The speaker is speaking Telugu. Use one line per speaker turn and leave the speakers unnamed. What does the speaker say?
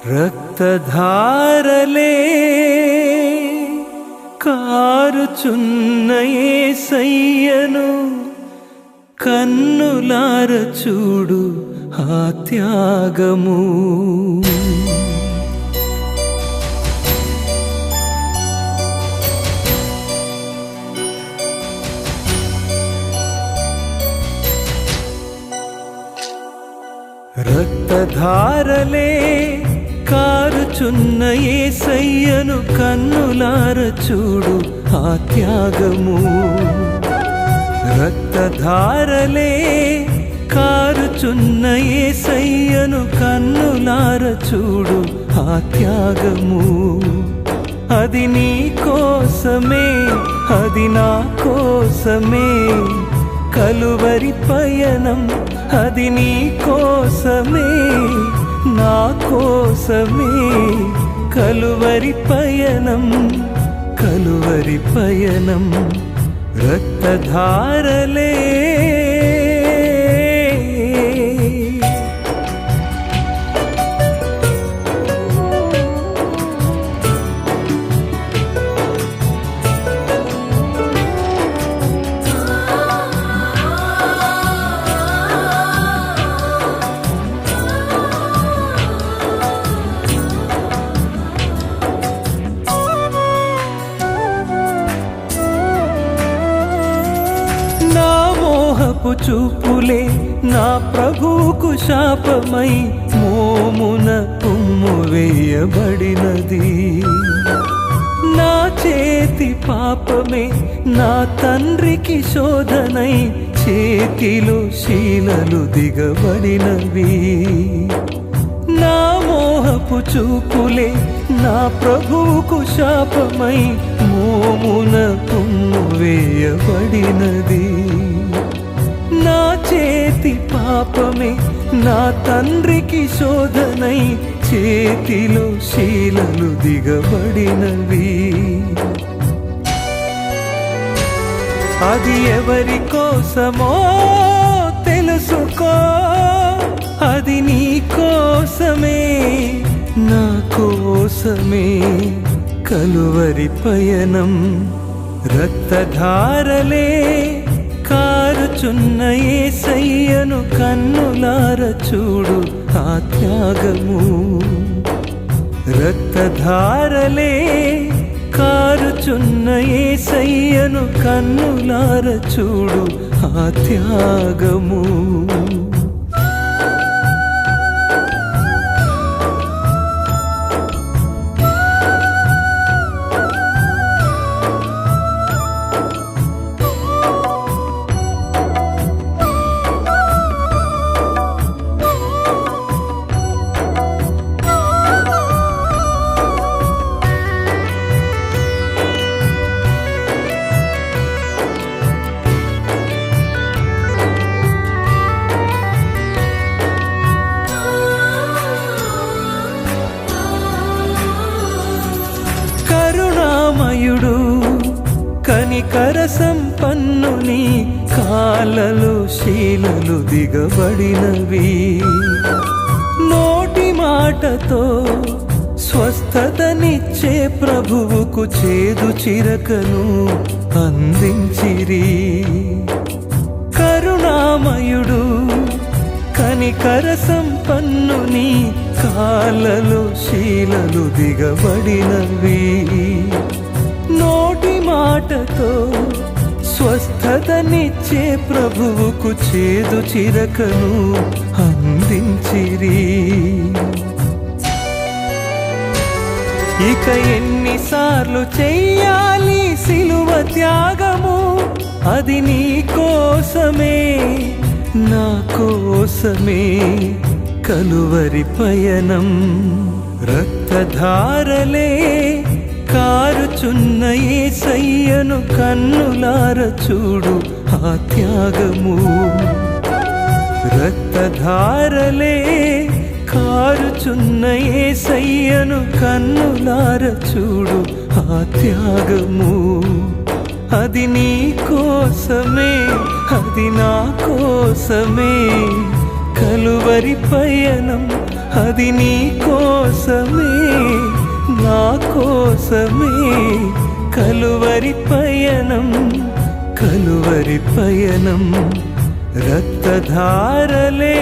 రక్తధారలే కారుచున్న యేసయ్యను కన్నులార చూడు ఆ త్యాగము. రక్తధారలే కారుచున్న యేసయ్యను కన్నులార చూడు ఆ త్యాగము. రక్తధారలే కారుచున్న యేసయ్యను కన్నులార చూడు ఆ త్యాగము. అది నీ కోసమే, అది నా కోసమే కలువరి పయనం. అది నీ కోసమే, నా కోసమే కలువరి పయనం, కలువరి పయనం. రక్తధారలే చూపులే నా ప్రభువుకు శాపమై మోమున తుమ్ము వేయబడినది. నా చేతి పాపమే నా తండ్రికి శోధనై చేతిలో శీలలు దిగబడినవి. నా మోహపు చూపులే నా ప్రభువుకు శాపమై మోమున తుమ్ము వేయబడినది. నా చేతి పాపమే నా తండ్రికి శోధనై చేతిలో శీలలు దిగబడినవి. అది ఎవరి కోసమో తెలుసుకో, అది నీ కోసమే, నా కోసమే కలువరి పయనం. రక్తధారలే కారుచున్న యేసయ్యను కన్నులార చూడు ఆ త్యాగము. రక్తధారలే కారుచున్న యేసయ్యను కన్నులార చూడు ఆ త్యాగము. కరుణామయుడు కనికర సంపన్నుని కాళ్ళలో శీలలు దిగబడినవి. నోటి మాటతో స్వస్థతనిచ్చే ప్రభువుకు చేదు చిరకను అందించిరి. కరుణామయుడు కనికర సంపన్నుని కాళ్ళలో శీలలు దిగబడినవి. నోటి మాటతో స్వస్థతనిచ్చే ప్రభువుకు చేదు చిరకను అందించిరి. ఇక ఎన్నిసార్లు చెయ్యాలి సిలువ త్యాగము? అది నీ కోసమే, నా కోసమే కలువరి పయనం. రక్తధారలే కారుచున్న యేసయ్యను కన్నులార చూడు ఆ త్యాగము. రక్తధారలే కారుచున్న యేసయ్యను కన్నులార చూడు ఆ త్యాగము. అది నీ కోసమే, అది నా కోసమే కలువరి పయనం. అది నీ కోసమే నా కోసమే కలువరి పయనం కలువరి పయనం రక్తధారలే